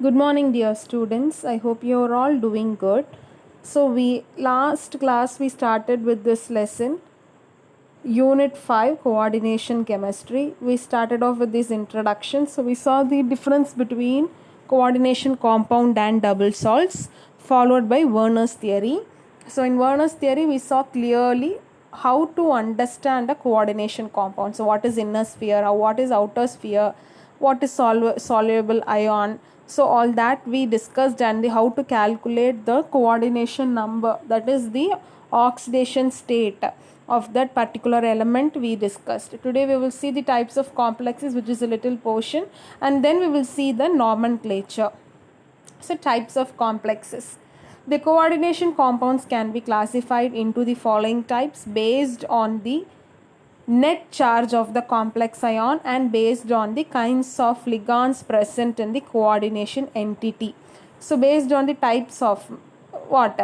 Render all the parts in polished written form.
Good morning, dear students. I hope you are all doing good. So, we last class we started with this lesson, Unit 5 Coordination Chemistry. We started off with this introduction. So, we saw the difference between coordination compound and double salts, followed by Werner's theory. So, in Werner's theory, we saw clearly how to understand a coordination compound. So, what is inner sphere, what is outer sphere, what is soluble ion. So all that we discussed, and how to calculate the coordination number, that is the oxidation state of that particular element we discussed. Today we will see the types of complexes, which is a little portion, and then we will see the nomenclature. So types of complexes. The coordination compounds can be classified into the following types based on the net charge of the complex ion and based on the kinds of ligands present in the coordination entity. So based on the types of what?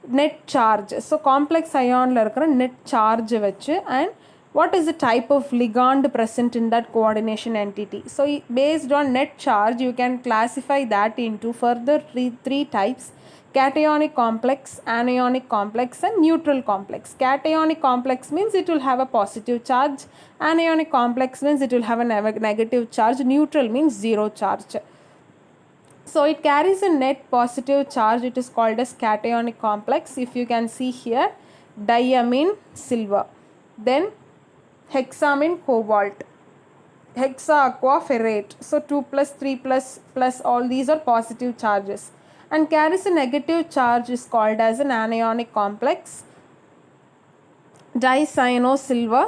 Net charge. So complex ion la irukra net charge vechu, and what is the type of ligand present in that coordination entity. So based on net charge you can classify that into further three types: cationic complex, anionic complex, and neutral complex. Cationic complex means it will have a positive charge. Anionic complex means it will have a negative charge. Neutral means zero charge. So it carries a net positive charge. It is called as cationic complex. If you can see here, diamine silver, then hexamine cobalt, hexa aqua ferrate. So 2 plus 3 plus all these are positive charges, and carries a negative charge is called as an anionic complex. Dicyano silver,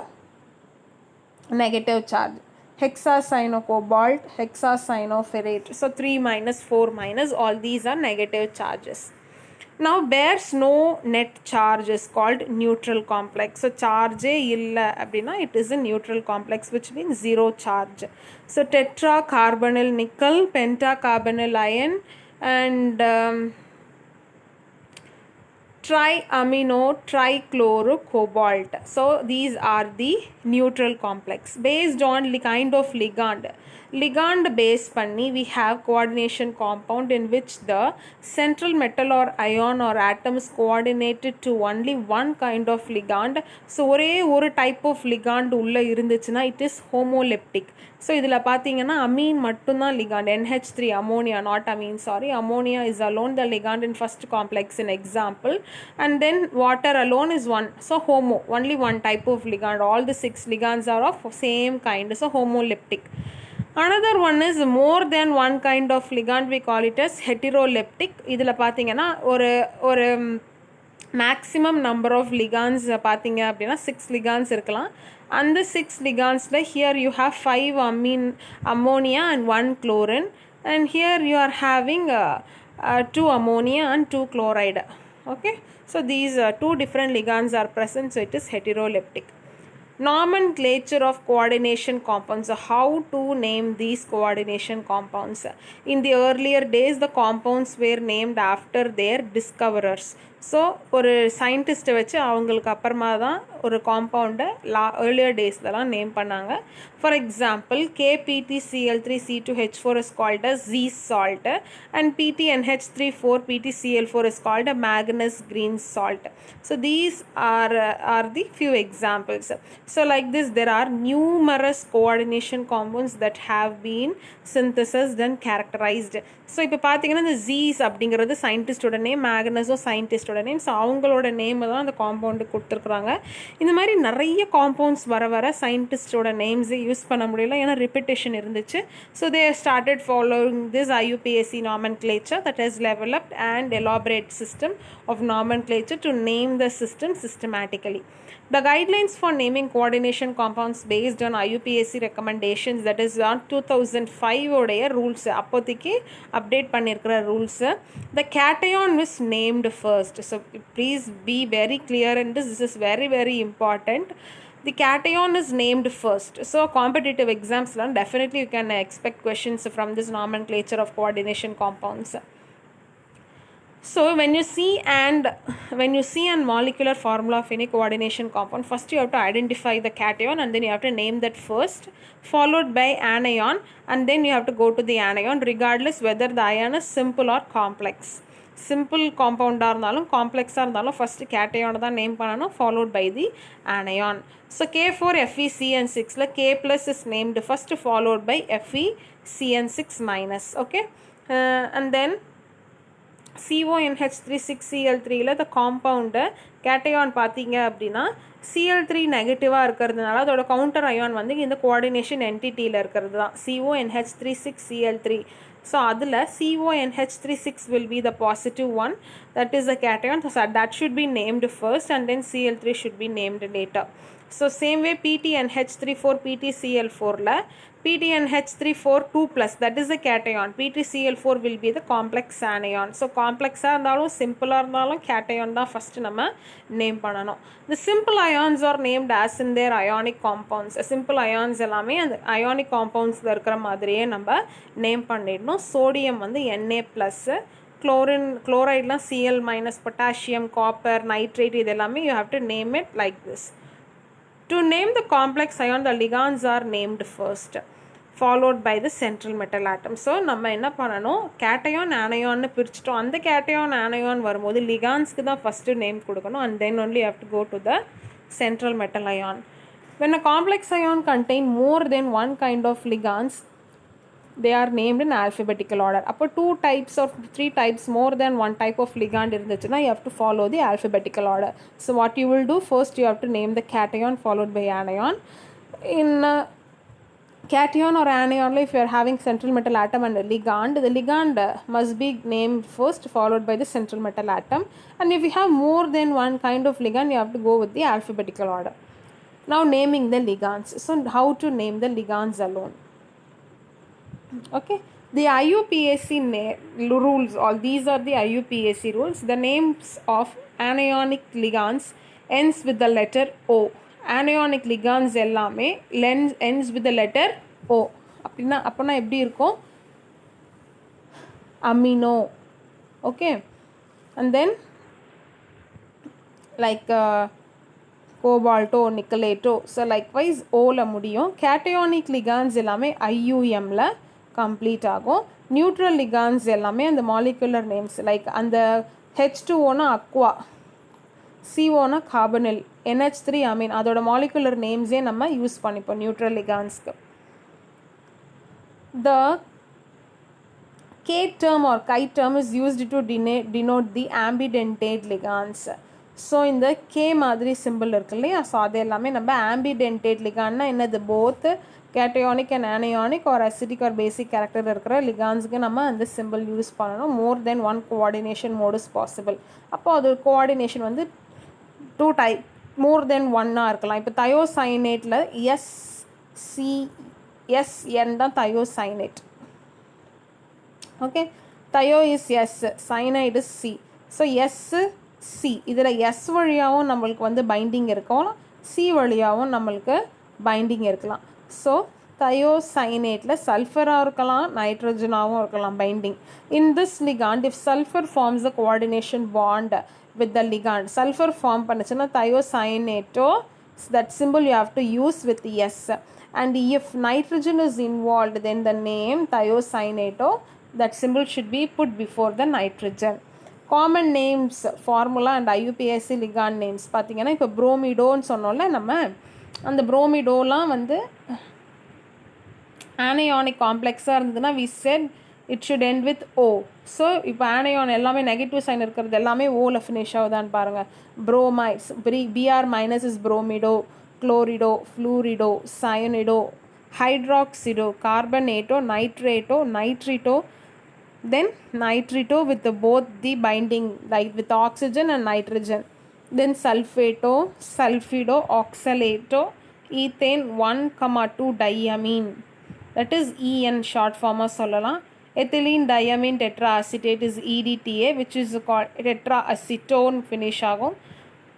negative charge. Hexacyano cobalt, hexacyano ferrate. So 3 minus 4 minus, all these are negative charges. Now bears no net charge is called neutral complex. So charge illa abdina, it is a neutral complex, which means zero charge. So tetracarbonyl nickel, pentacarbonyl iron, and triamino trichlorocobalt. So these are the neutral complex. Based on the kind of ligand base panni, we have coordination compound in which the central metal or ion or atom is coordinated to only one kind of ligand. So one type of ligand ulla irunduchuna, it is homoleptic. So idhula pathina amine mattumna ligand, NH3 ammonia, not amine, sorry, ammonia is alone the ligand in first complex in example, and then water alone is one. So homo, only one type of ligand. All the 6 ligands are of same kind, so homoleptic. Another one is more than one kind of ligand, we call it as heteroleptic. Idhula pathina or maximum number of ligands பார்த்தீங்க அப்படின்னா 6 ligands இருக்கலாம். அந்த 6 ligandsல here you have 5 ammonia and 1 chlorine, and here you are having 2 ammonia and 2 chloride. Okay, so these 2 different ligands are present, so it is heteroleptic. Nomenclature of coordination compounds. How to name these coordination compounds? In the earlier days the compounds were named after their discoverers. So ஒரு சயின்டிஸ்ட்டை வச்சு அவங்களுக்கு அப்புறமா தான் ஒரு காம்பவுண்டை earlier டேஸ்லலாம் name பண்ணாங்க. For example KPtCl3C2H4 is called as Zee's salt, and PtNH34 PtCl4 is called a Magnus green salt. So these are the few examples. So like this there are numerous coordination compounds that have been synthesized and characterized. So இப்போ பார்த்தீங்கன்னா இந்த Zee's அப்படிங்கிறது சயின்டிஸ்டோட name, மேக்னஸோ சயின்டிஸ்டோட name. So அவங்களோட நேமை தான் அந்த compound கொடுத்துருக்குறாங்க. இந்த மாதிரி நிறைய காம்பவுண்ட்ஸ் வர சயின்டிஸ்டோட நேம்ஸை யூஸ் பண்ண முடியல, ஏன்னா ரிப்பிட்டேஷன் இருந்துச்சு. So they started following this IUPAC nomenclature that has developed and elaborate system of nomenclature to name the system systematically. The guidelines for naming coordination compounds based on IUPAC recommendations, that is on 2005 உடைய rules, அப்போதைக்கு update பண்ணியிருக்கிற rules. The cation was named first. So please be very clear in this. This is very very important. The cation is named first. So competitive exams definitely you can expect questions from this nomenclature of coordination compounds. So when you see an molecular formula of any coordination compound, first you have to identify the cation and then you have to name that first, followed by anion, and then you have to go to the anion regardless whether the ion is simple or complex. Simple compound இருந்தாலும் காம்ப்ளெக்ஸாக இருந்தாலும் first கேட்டையோட தான் name பண்ணணும், followed by the anion. So K4FeCN6ல K plus is named first, followed by FeCN6 minus. Okay, and then CONH36Cl3ல the compound cation பார்த்தீங்க அப்படின்னா Cl3 நெகட்டிவாக இருக்கிறதுனால அதோட counter ion வந்து இந்த கோஆர்டினேஷன் என்டிட்டியில் இருக்கிறது தான் CONH36Cl3. ஸோ அதில் CONH36 will be the positive one, that is the cation, so that should be named first and then Cl3 should be named later. So same way PTNH34 PTCl4ல PTNH34 2 plus, that is the cation, PTCl4 will be the complex anion. So காம்ப்ளெக்ஸாக இருந்தாலும் சிம்பிளாக இருந்தாலும் cation தான் first நம்ம name பண்ணணும். The simple ions are named as in their ionic compounds. Simple ions எல்லாமே அந்த ionic compoundsல இருக்கிற மாதிரியே நம்ம நேம் பண்ணிடணும். சோடியம் வந்து Na ப்ளஸ், குளோரைட்லாம் Cl minus, potassium, copper, nitrate இது எல்லாமே you have to name it like this. To name the complex ion, the ligands are named first, followed by the central metal atom. So நம்ம என்ன பண்ணணும், cation ஆனையான்னு பிரிச்சுட்டோம். அந்த cation ஆனையான் வரும்போது லிகான்ஸ்க்கு தான் first name கொடுக்கணும், and then only you have to go to the central metal ion. When a complex ion contain more than one kind of ligands, they are named in alphabetical order. அப்போ 2 types or 3 types, more than one type of ligand இருந்துச்சுன்னா you have to follow the alphabetical order. So what you will do, first you have to name the cation followed by anion. In cation or anion, if you are having central metal atom and a ligand, the ligand must be named first, followed by the central metal atom. And if you have more than one kind of ligand, you have to go with the alphabetical order. Now naming the ligands. So how to name the ligands alone? Okay, the IUPAC rules, all these are the IUPAC rules. The names of anionic ligands ends with the letter O. Anionic ligands எல்லாமே ends with the letter O. அப்போனா எப்படி இருக்கும், amino. Okay, and then like கோபால்ட்டோ, நிக்கலேட்டோ. So likewise ஓவில் முடியும். Cationic ligands எல்லாமே IUMல கம்ப்ளீட் ஆகும். நியூட்ரல் லிகான்ஸ் எல்லாமே அந்த மாலிகுலர் நேம்ஸ், லைக் அந்த H2Oனா aqua, CO na carbonyl, NH3 amine, அதோட molecular names நம்ம யூஸ் பண்ணிப்போம் நியூட்ரல் லிகான்ஸ்க்கு. The K term or chi term is used to denote the ambidentate ligands. So இந்த K மாதிரி சிம்பிள் இருக்கு இல்லையா, ஸோ அது எல்லாமே நம்ம ஆம்பிடென்டேட் லிகான்னா என்னது, both cationic and anionic or acidic or basic character இருக்கிற லிகான்ஸுக்கு நம்ம அந்த சிம்பிள் யூஸ் பண்ணணும். More than one coordination mode is possible. அப்போ அது கோஆர்டினேஷன் வந்து 2 டைப், மோர் தென் ஒன்னாக இருக்கலாம். இப்போ தயோசைனேட்டில் SN தான் thiocyanate. Okay, thio is S, cyanide is C. So C இதில் S வழியாகவும் நம்மளுக்கு வந்து பைண்டிங் இருக்கும், C வழியாகவும் நம்மளுக்கு பைண்டிங் இருக்கலாம். ஸோ தயோசைனேட்டில் சல்ஃபராக இருக்கலாம், நைட்ரஜனாகவும் இருக்கலாம் binding. In this ligand if sulphur forms the coordination bond with the ligand, sulphur form பண்ணுச்சுன்னா thiocyanato, that symbol you have to use with S. And if nitrogen is involved, then the name thiocyanato, that symbol should be put before the nitrogen. Common names, formula and IUPAC ligand names பார்த்தீங்கன்னா, இப்போ புரோமிடோன்னு சொன்னோம்ல, நம்ம அந்த புரோமிடோலாம் வந்து anionic காம்ப்ளெக்ஸாக இருந்ததுன்னா we said it should end with O. So இப்போ ஆனையான் எல்லாமே negative sign இருக்கிறது எல்லாமே ஓவில் ஃபினிஷ் ஆகுதான்னு பாருங்கள். புரோமைட்ஸ், Br minus is bromido, chlorido, fluorido, cyanido, hydroxido, carbonato, nitrato, nitrito, then nitrito with both the binding, like with oxygen and nitrogen, then sulfato, sulfido, oxalato, ethane 1,2 diamine, that is EN short form சொல்லலாம். ethylene diamine tetraacetate is EDTA, which is called tetraacetone finish ஆகும்.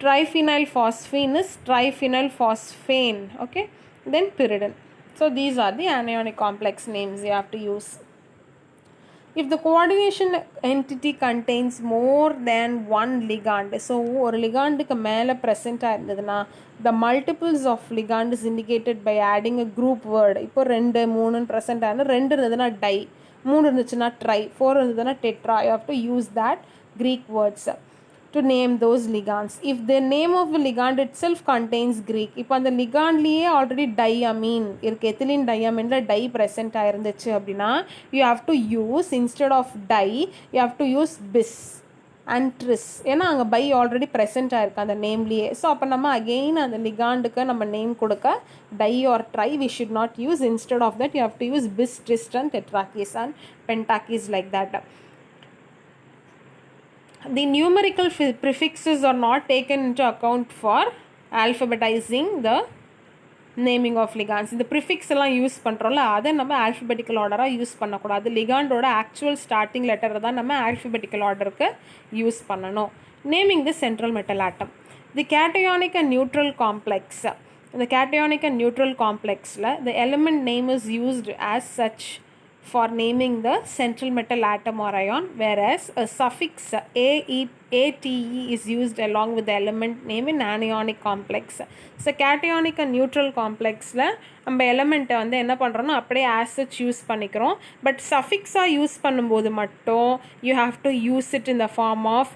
Triphenyl phosphine is triphenyl phosphane. Okay, then pyridine. So these are the anionic complex names you have to use. if the coordination entity contains more than one ligand, so ஒரு லிகாண்டுக்கு மேலே ப்ரெசென்ட்டாக இருந்ததுன்னா the multiples of ligand is indicated by adding a group word. இப்போ 2 3 present ஆகுது, 2 இருந்ததுன்னா tie, 3 இருந்துச்சுன்னா try, 4 இருந்ததுன்னா tetra. You have to use that Greek words to name those ligands. If the name of the ligand itself contains Greek, இப்போ அந்த லிகாண்ட்லேயே already diamine இருக்குது, ethylene டையமீனில் di present ஆயிருந்துச்சு அப்படின்னா you have to use, instead of di you have to use bis and tris, ஏன்னா அங்கே by already present ஆயிருக்கு அந்த நேம்லேயே. ஸோ அப்போ நம்ம அகெயின் அந்த லிகாண்டுக்கு நம்ம நேம் கொடுக்க di or tri we should not use. Instead of that you have to use bis, tris and tetrakis and pentakis like that. The numerical prefixes are not taken into account for alphabetizing the naming of ligands. இந்த prefix எல்லாம் use பண்ணுறோம்ல, அதை நம்ம alphabetical ஆர்டராக use பண்ணக்கூடாது. லிகாண்டோட actual starting லெட்டரை தான் நம்ம alphabetical ஆர்டருக்கு use பண்ணணும். Naming the central metal atom. The cationic and neutral complex. இந்த கேட்டயானிக் அண்ட் நியூட்ரல் காம்ப்ளெக்ஸில் the element name is used as such for naming the central metal atom or ion, whereas a suffix ate is used along with the element name in anionic complex. So cationic and neutral complexல நம்ம எலிமெண்ட்டை வந்து என்ன பண்ணுறோன்னா அப்படியே as such use பண்ணிக்கிறோம். But சஃபிக்ஸாக use பண்ணும்போது மட்டும் you have to use it in the form of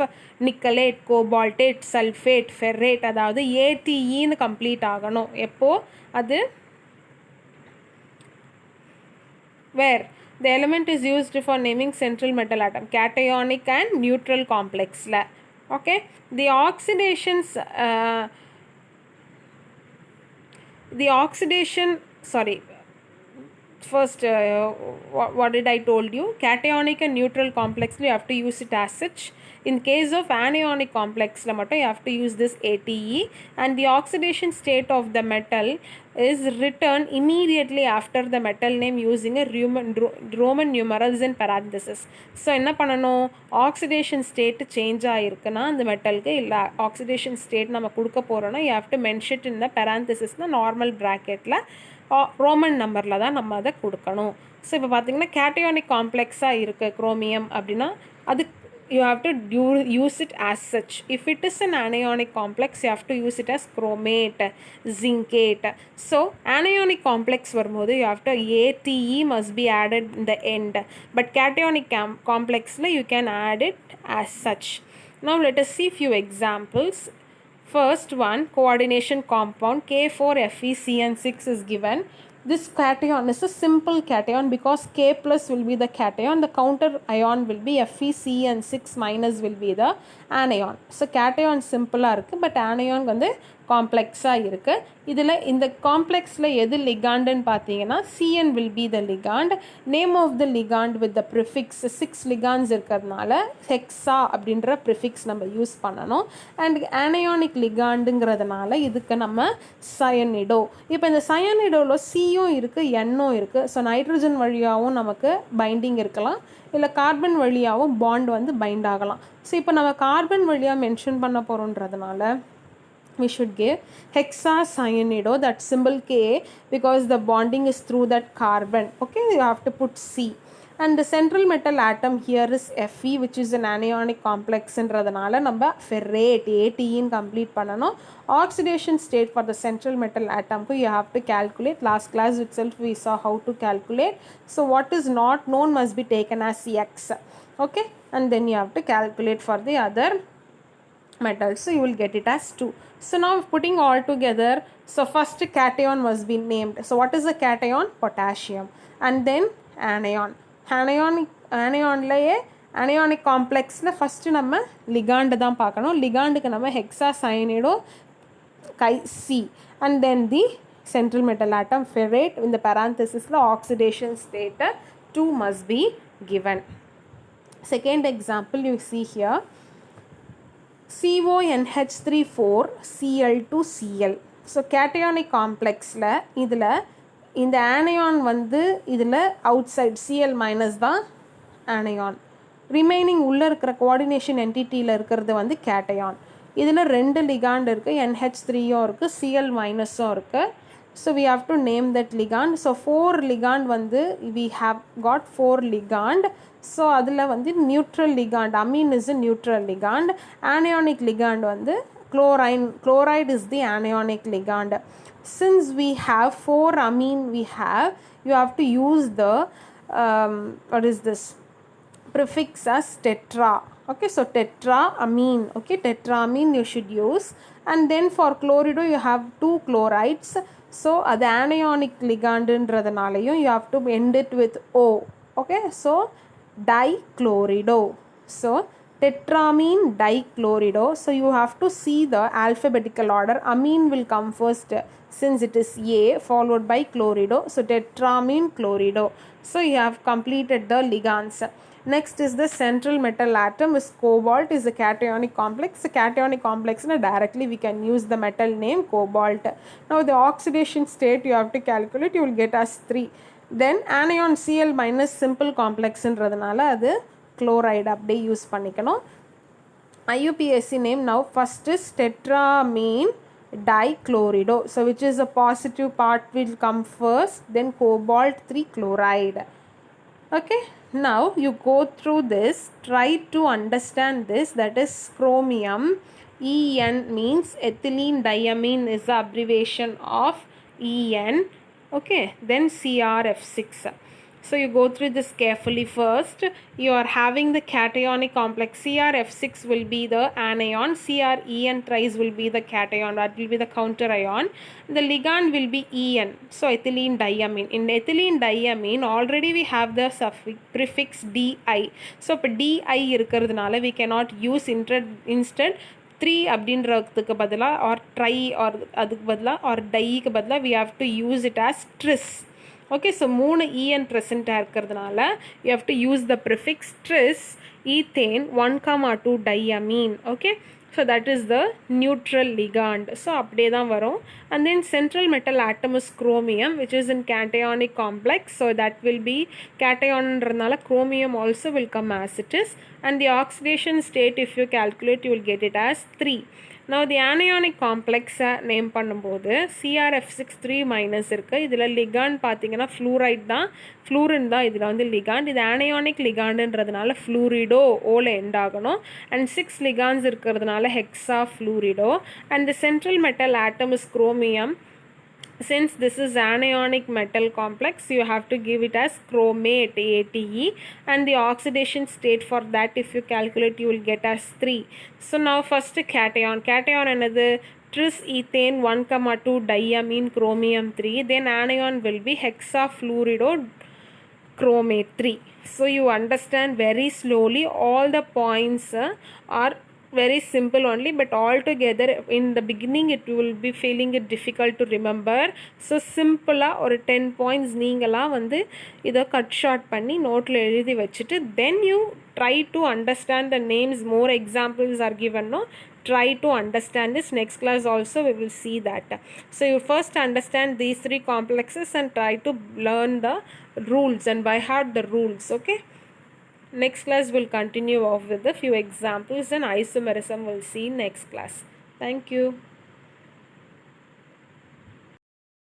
nickelate, cobaltate, sulphate, ferrate, அதாவது ஏடிஇன்னு கம்ப்ளீட் ஆகணும். எப்போது அது where the element is used for naming central metal atom, cationic and neutral complex la. Okay, the oxidations sorry, first what did I told you, cationic and neutral complex you have to use it as such. In case of anionic complex la mattum you have to use this ATE, and the oxidation state of the metal is written immediately after the metal name using a Roman numerals in parenthesis. So enna pananum, oxidation state change ஆயிருக்குன்னா அந்த மெட்டலுக்கு இல்லை oxidation state நம்ம கொடுக்க போகிறோன்னா you have to mention it in the parenthesis, normal ப்ராக்கெட்டில் Roman நம்பரில் தான் நம்ம அதை கொடுக்கணும். ஸோ இப்போ பார்த்தீங்கன்னா கேட்டயானிக் காம்ப்ளெக்ஸாக இருக்குது குரோமியம் அப்படின்னா அது you have to use it as such. If it is an anionic complex you have to use it as chromate, zincate. So anionic complex வரும்போது you have to ATE must be added in the end, but cationic complex you can add it as such. Now let us see few examples. First one, coordination compound K4FeCN6 is given. This cation is a simple cation because K plus will be the cation, the counter ion will be FeCN6 minus will be the anion. So cation simple இருக்குது, but anion வந்து காம்ப்ளெக்ஸாக இருக்குது. இதில் இந்த காம்ப்ளெக்ஸில் எது லிகாண்டுன்னு பார்த்தீங்கன்னா CN will be the ligand. Name of the ligand with the prefix 6 ligands இருக்கிறதுனால hexa அப்படின்ற prefix நம்ம யூஸ் பண்ணணும். அண்ட் ஆனயானிக் லிகாண்டுங்கிறதுனால இதுக்கு நம்ம சயனிடோ. இப்போ இந்த சயனிடோவில் சியும் இருக்குது எண்ணும் இருக்குது. ஸோ நைட்ரஜன் வழியாகவும் நமக்கு பைண்டிங் இருக்கலாம், இல்லை கார்பன் வழியாகவும் பாண்ட் வந்து பைண்ட் ஆகலாம். ஸோ இப்போ நம்ம கார்பன் வழியாக மென்ஷன் பண்ண போகிறோன்றதுனால we should give hexacyanide, that symbol K, because the bonding is through that carbon. Okay, you have to put C. And the central metal atom here is Fe, which is an anionic complex என்றதுனால நம்ம ferrate ATE in complete பண்ணணும். Oxidation state for the central metal atom you have to calculate. Last class itself we saw how to calculate. So what is not known must be taken as X. Okay, and then you have to calculate for the other metals, so you will get it as 2. So now putting all together, so first cation must be named. So what is the cation? Potassium. And then anion. Anionic complexல first நம்ம ligand தான் பார்க்கணும். ligandக்கு நம்ம hexacyanide C, and then the central metal atom ferrate. In the parenthesis the oxidation state 2 must be given. Second example you see here, CONH34 Cl2Cl. So cationic காம்ப்ளெக்ஸில் இதில் இந்த anion வந்து இதில் outside Cl minus தான் anion, remaining உள்ளே இருக்கிற coordination என்டிட்டியில் இருக்கிறது வந்து கேட்டயான். இதில் 2 லிகாண்ட் இருக்குது, NH3யும் இருக்குது, Cl மைனஸும் இருக்குது. So we have to name that ligand. So 4 ligand வந்து we have got 4 ligand. So அதில் வந்து neutral ligand, amine is a neutral ligand. Anionic ligand வந்து chloride is the anionic ligand. Since we have 4 amine you have to use the what is this prefix as tetra. Okay, so tetraamine. Okay, tetraamine you should use. And then for chlorido you have 2 chlorides. So the anionic ligand you have to end it with O. Okay, so dichlorido. So tetramine dichlorido. So you have to see the alphabetical order. Amine will come first since it is A, followed by chlorido. So tetramine chlorido. So you have completed the ligands. Next is the central metal atom is cobalt, is a cationic complex. The cationic complex directly we can use the metal name cobalt. Now the oxidation state you have to calculate, you will get as 3. Then anion Cl minus simple complex ன்றதுனால அது chloride அப்படியே use பண்ணிக்கணும். IUPAC name now first is tetramine dichlorido. So which is the positive part will come first, then cobalt 3 chloride. Okay, now you go through this, try to understand this, that is chromium. En means ethylene diamine is the abbreviation of En. Okay, then CrF6. So you go through this carefully first. You are having the cationic complex. CrF6 will be the anion. CrEn tries will be the cation. That will be the counter ion. The ligand will be En. So ethylene diamine. In ethylene diamine, already we have the prefix Di. So Di இருக்கிறதுனால we cannot use instead 3 அப்படின்றதுக்கு பதிலா or tri or அதுக்கு பதிலா or diக்கு பதிலா we have to use it as tris. Okay, so 3 en present இருக்கிறதுனால you have to use the prefix tris ethane 1,2 diamine. Okay, so that is the neutral ligand. So அப்படியே தான் வரும். And then central metal atom is chromium, which is in cationic complex. So that will be cationன்றதுனால chromium also will come as it is. And the oxidation state if you calculate you will get it as 3. Now the anionic complex name பண்ணும்போது CrF6 3 minus இருக்குது. இதில் ligand பார்த்தீங்கன்னா fluoride தான், fluorine தான் இதில் வந்து ligand. இது anionic ligandன்றதுனால fluorido ஓல end ஆகணும். And 6 ligands இருக்கிறதுனால hexafluorido. And the central metal atom is chromium. Since this is anionic metal complex, you have to give it as chromate ATE, and the oxidation state for that if you calculate you will get as 3. So now first cation another tris ethane 1,2 diamine chromium 3, then anion will be hexafluorido chromate 3. So you understand very slowly, all the points are very simple only, but all together in the beginning it will be feeling it difficult to remember. So simple or 10 points நீங்களா வந்து இதை cut short பண்ணி நோட்டில் எழுதி வச்சுட்டு then you try to understand the names. More examples are given, no? Try to understand this. Next class also we will see that. So you first understand these 3 complexes and try to learn the rules and by heart the rules. Okay, next class will continue off with a few examples and isomerism we'll see next class. Thank you.